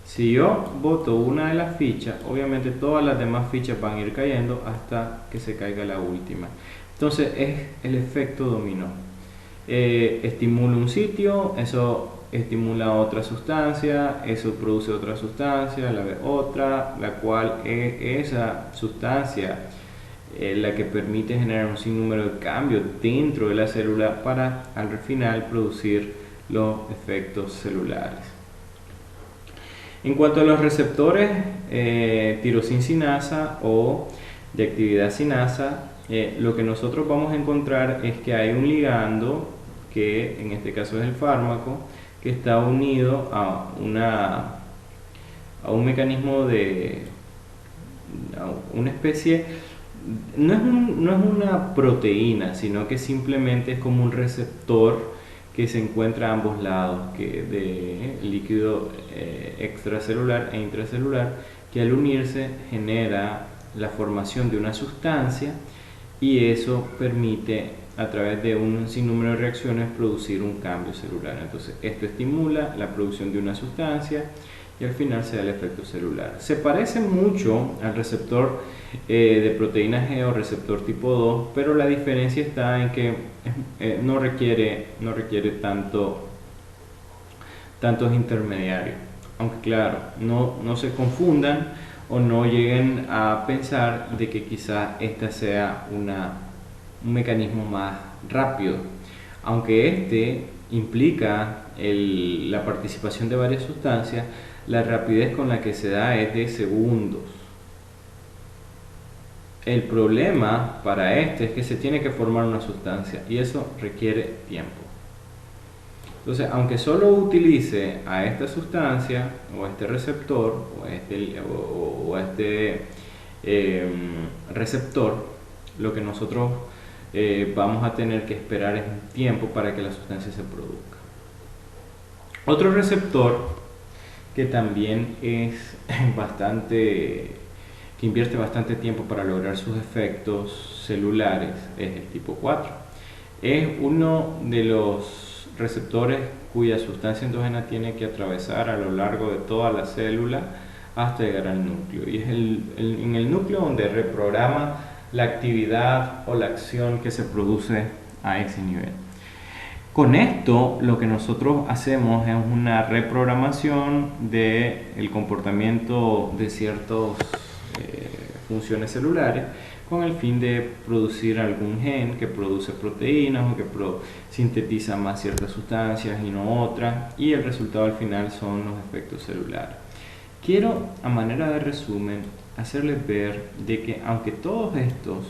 Si yo boto una de las fichas, obviamente todas las demás fichas van a ir cayendo hasta que se caiga la última. Entonces es el efecto dominó. Estimula un sitio, eso estimula otra sustancia, eso produce otra sustancia, la vez otra, la cual es esa sustancia la que permite generar un sinnúmero de cambios dentro de la célula para al final producir los efectos celulares. En cuanto a los receptores tirosincinasa o de actividad sinasa, lo que nosotros vamos a encontrar es que hay un ligando, que en este caso es el fármaco, que está unido a un mecanismo a una especie, no es una proteína, sino que simplemente es como un receptor que se encuentra a ambos lados, que de líquido extracelular e intracelular, que al unirse genera la formación de una sustancia, y eso permite a través de un sinnúmero de reacciones producir un cambio celular. Entonces esto estimula la producción de una sustancia y al final se da el efecto celular. Se parece mucho al receptor de proteína G o receptor tipo 2, pero la diferencia está en que no requiere tantos intermediarios. Aunque claro, no se confundan o no lleguen a pensar de que quizás esta sea un mecanismo más rápido, aunque este implica la participación de varias sustancias. La rapidez con la que se da es de segundos. El problema para este es que se tiene que formar una sustancia y eso requiere tiempo. Entonces, aunque solo utilice a esta sustancia o a este receptor o a este receptor, lo que nosotros vamos a tener que esperar es un tiempo para que la sustancia se produzca. Otro receptor que también es que invierte bastante tiempo para lograr sus efectos celulares es el tipo 4. Es uno de los receptores cuya sustancia endógena tiene que atravesar a lo largo de toda la célula hasta llegar al núcleo, y es en el núcleo donde reprograma la actividad o la acción que se produce a ese nivel. Con esto lo que nosotros hacemos es una reprogramación del comportamiento de ciertas funciones celulares con el fin de producir algún gen que produce proteínas o que sintetiza más ciertas sustancias y no otras, y el resultado al final son los efectos celulares. Quiero, a manera de resumen, hacerles ver de que aunque todos estos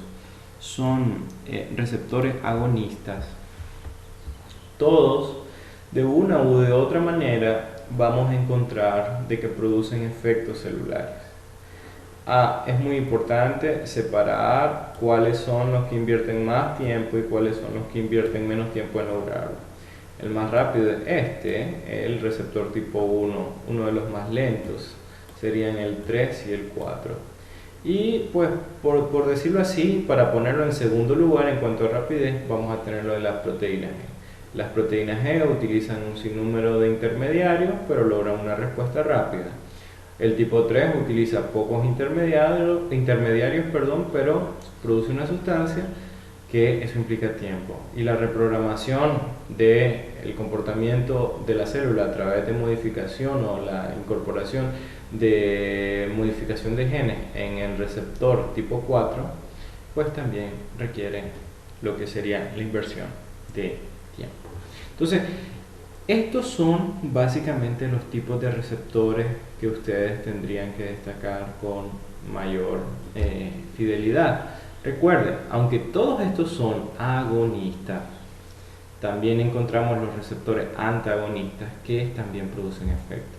son receptores agonistas, todos de una u de otra manera vamos a encontrar de que producen efectos celulares. Es muy importante separar cuáles son los que invierten más tiempo y cuáles son los que invierten menos tiempo en lograrlo. El más rápido es el receptor tipo 1, uno de los más lentos serían el 3 y el 4. Y pues por decirlo así, para ponerlo en segundo lugar en cuanto a rapidez, vamos a tener lo de las proteínas G. Las proteínas G utilizan un sinnúmero de intermediarios, pero logran una respuesta rápida. El tipo 3 utiliza pocos intermediarios, pero produce una sustancia que eso implica tiempo. Y la reprogramación del comportamiento de la célula a través de modificación o la incorporación de modificación de genes en el receptor tipo 4, pues también requiere lo que sería la inversión de Entonces, estos son básicamente los tipos de receptores que ustedes tendrían que destacar con mayor fidelidad. Recuerden, aunque todos estos son agonistas, también encontramos los receptores antagonistas que también producen efecto.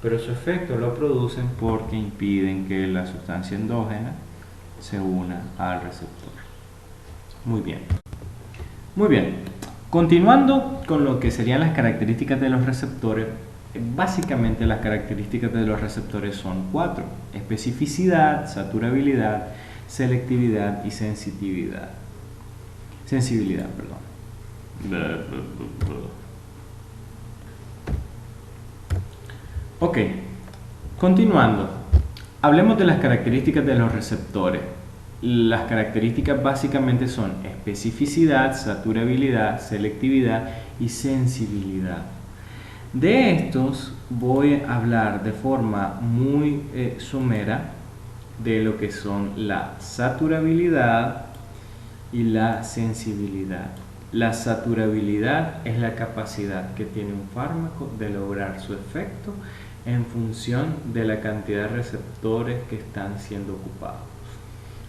Pero su efecto lo producen porque impiden que la sustancia endógena se una al receptor. Muy bien. Muy bien. Continuando con lo que serían las características de los receptores, básicamente las características de los receptores son 4: especificidad, saturabilidad, selectividad y sensibilidad. Ok, continuando, hablemos de las características de los receptores. Las características básicamente son especificidad, saturabilidad, selectividad y sensibilidad. De estos voy a hablar de forma muy somera de lo que son la saturabilidad y la sensibilidad. La saturabilidad es la capacidad que tiene un fármaco de lograr su efecto en función de la cantidad de receptores que están siendo ocupados.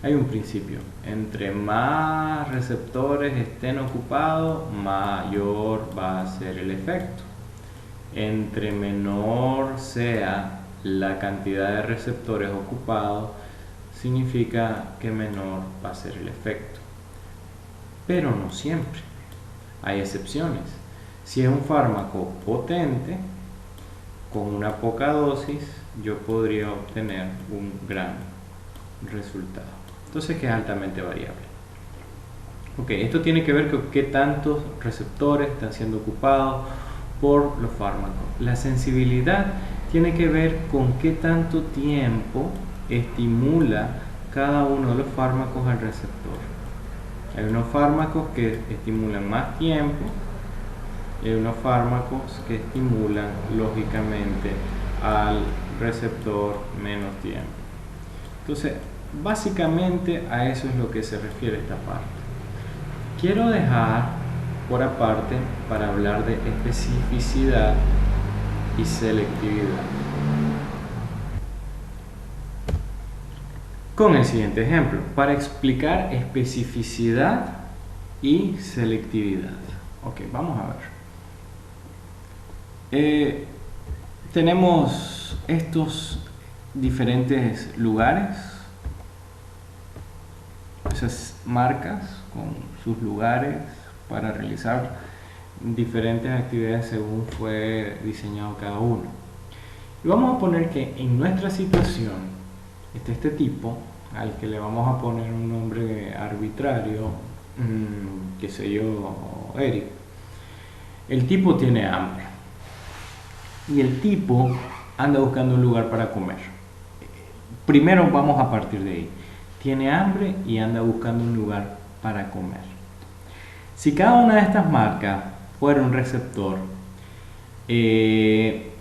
Hay un principio: entre más receptores estén ocupados, mayor va a ser el efecto. Entre menor sea la cantidad de receptores ocupados, significa que menor va a ser el efecto. Pero no siempre. Hay excepciones. Si es un fármaco potente, con una poca dosis, yo podría obtener un gran resultado. Entonces, que es altamente variable. Ok, esto tiene que ver con qué tantos receptores están siendo ocupados por los fármacos. La sensibilidad tiene que ver con qué tanto tiempo estimula cada uno de los fármacos al receptor. Hay unos fármacos que estimulan más tiempo y hay unos fármacos que estimulan lógicamente al receptor menos tiempo. Entonces, básicamente a eso es lo que se refiere esta parte. Quiero dejar por aparte para hablar de especificidad y selectividad con el siguiente ejemplo, para explicar especificidad y selectividad. Ok, vamos a ver. Tenemos estos diferentes lugares, esas marcas con sus lugares para realizar diferentes actividades según fue diseñado cada uno. Y vamos a poner que en nuestra situación este tipo, al que le vamos a poner un nombre arbitrario, qué sé yo, Eric. El tipo tiene hambre y el tipo anda buscando un lugar para comer. Primero vamos a partir de ahí. Tiene hambre y anda buscando un lugar para comer. Si cada una de estas marcas fuera un receptor, el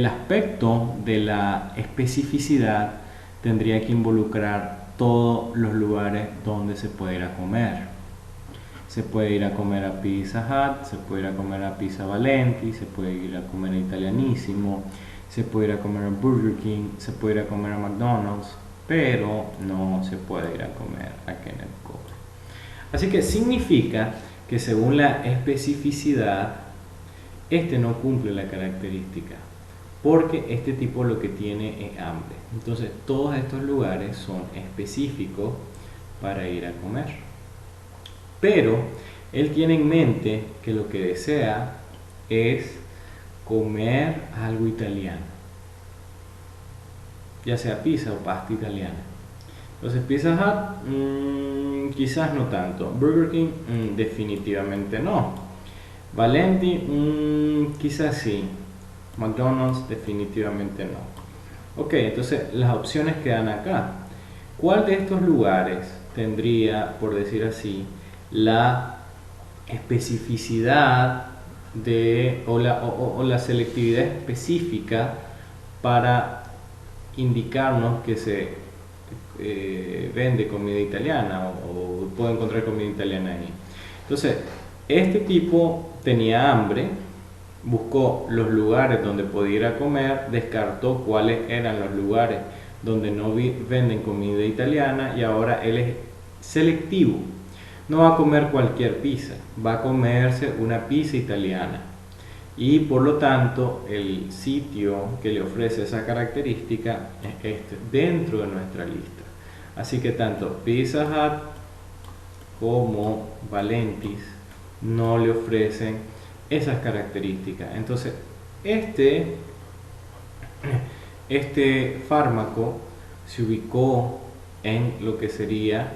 aspecto de la especificidad tendría que involucrar todos los lugares donde se puede ir a comer. Se puede ir a comer a Pizza Hut, se puede ir a comer a Pizza Valenti, se puede ir a comer a Italianissimo, se puede ir a comer a Burger King, se puede ir a comer a McDonald's, pero no se puede ir a comer a Kenneth Cole. Así que significa que según la especificidad, este no cumple la característica, porque este tipo lo que tiene es hambre. Entonces todos estos lugares son específicos para ir a comer. Pero él tiene en mente que lo que desea es comer algo italiano, ya sea pizza o pasta italiana. Entonces Pizza Hut, quizás no tanto. Burger King, definitivamente no. Valenti, quizás sí. McDonald's, definitivamente no. Ok, entonces las opciones quedan acá. ¿Cuál de estos lugares tendría, por decir así, la especificidad o la selectividad específica para indicarnos que se vende comida italiana o puedo encontrar comida italiana ahí? Entonces, Este tipo tenía hambre, buscó los lugares donde podía ir a comer, descartó cuáles eran los lugares donde no venden comida italiana y ahora él es selectivo. No va a comer cualquier pizza, va a comerse una pizza italiana. Y por lo tanto, el sitio que le ofrece esa característica es este, dentro de nuestra lista. Así que tanto Pizza Hut como Valentis no le ofrecen esas características. Entonces, este, este fármaco se ubicó en lo que sería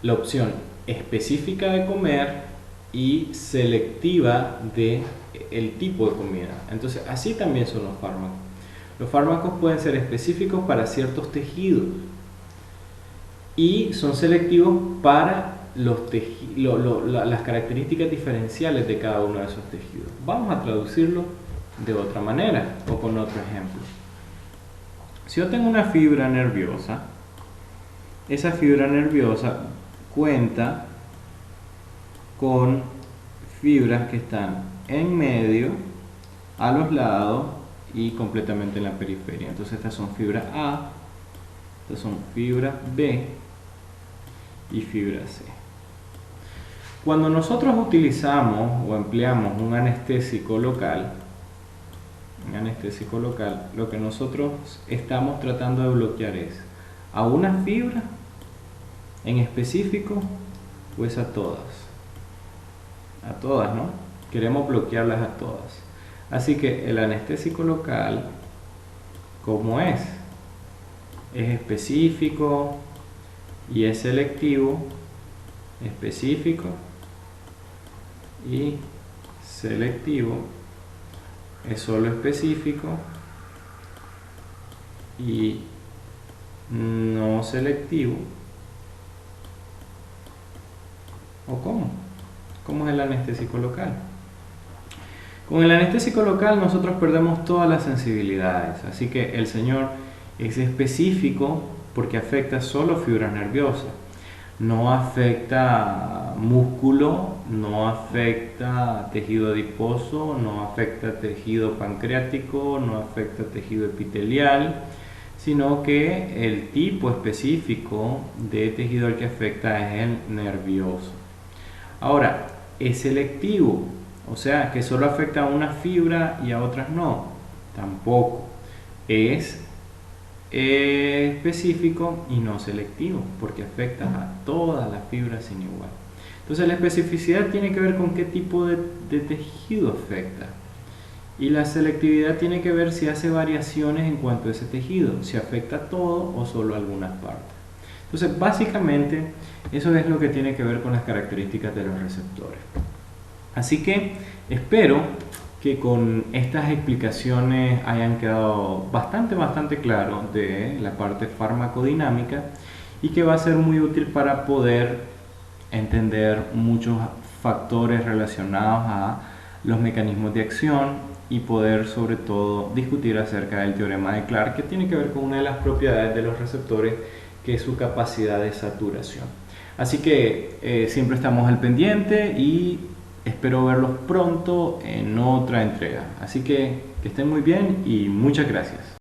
la opción específica de comer y selectiva de el tipo de comida. Entonces, así también son los fármacos. Los fármacos pueden ser específicos para ciertos tejidos y son selectivos para las características diferenciales de cada uno de esos tejidos. Vamos a traducirlo de otra manera o con otro ejemplo. Si yo tengo una fibra nerviosa, esa fibra nerviosa cuenta con fibras que están en medio, a los lados y completamente en la periferia. Entonces estas son fibras A, estas son fibras B y fibra C. Cuando nosotros utilizamos o empleamos un anestésico local, lo que nosotros estamos tratando de bloquear es a una fibra en específico o es a todas. A todas, ¿no? Queremos bloquearlas a todas. Así que el anestésico local, ¿cómo es? Es específico y es selectivo, específico y selectivo, es solo específico y no selectivo. ¿O cómo? ¿Cómo es el anestésico local? Con el anestésico local nosotros perdemos todas las sensibilidades, así que el señor es específico porque afecta solo fibras nerviosas, no afecta músculo, no afecta tejido adiposo, no afecta tejido pancreático, no afecta tejido epitelial, sino que el tipo específico de tejido al que afecta es el nervioso. Ahora, es selectivo, o sea que solo afecta a una fibra y a otras no, tampoco. Es específico y no selectivo, porque afecta a todas las fibras sin igual. Entonces la especificidad tiene que ver con qué tipo de tejido afecta. Y la selectividad tiene que ver si hace variaciones en cuanto a ese tejido, si afecta todo o solo algunas partes. Entonces, básicamente, eso es lo que tiene que ver con las características de los receptores. Así que espero que con estas explicaciones hayan quedado bastante claro de la parte farmacodinámica y que va a ser muy útil para poder entender muchos factores relacionados a los mecanismos de acción y poder sobre todo discutir acerca del teorema de Clark, que tiene que ver con una de las propiedades de los receptores, que es su capacidad de saturación. Así que siempre estamos al pendiente y espero verlos pronto en otra entrega. Así que estén muy bien y muchas gracias.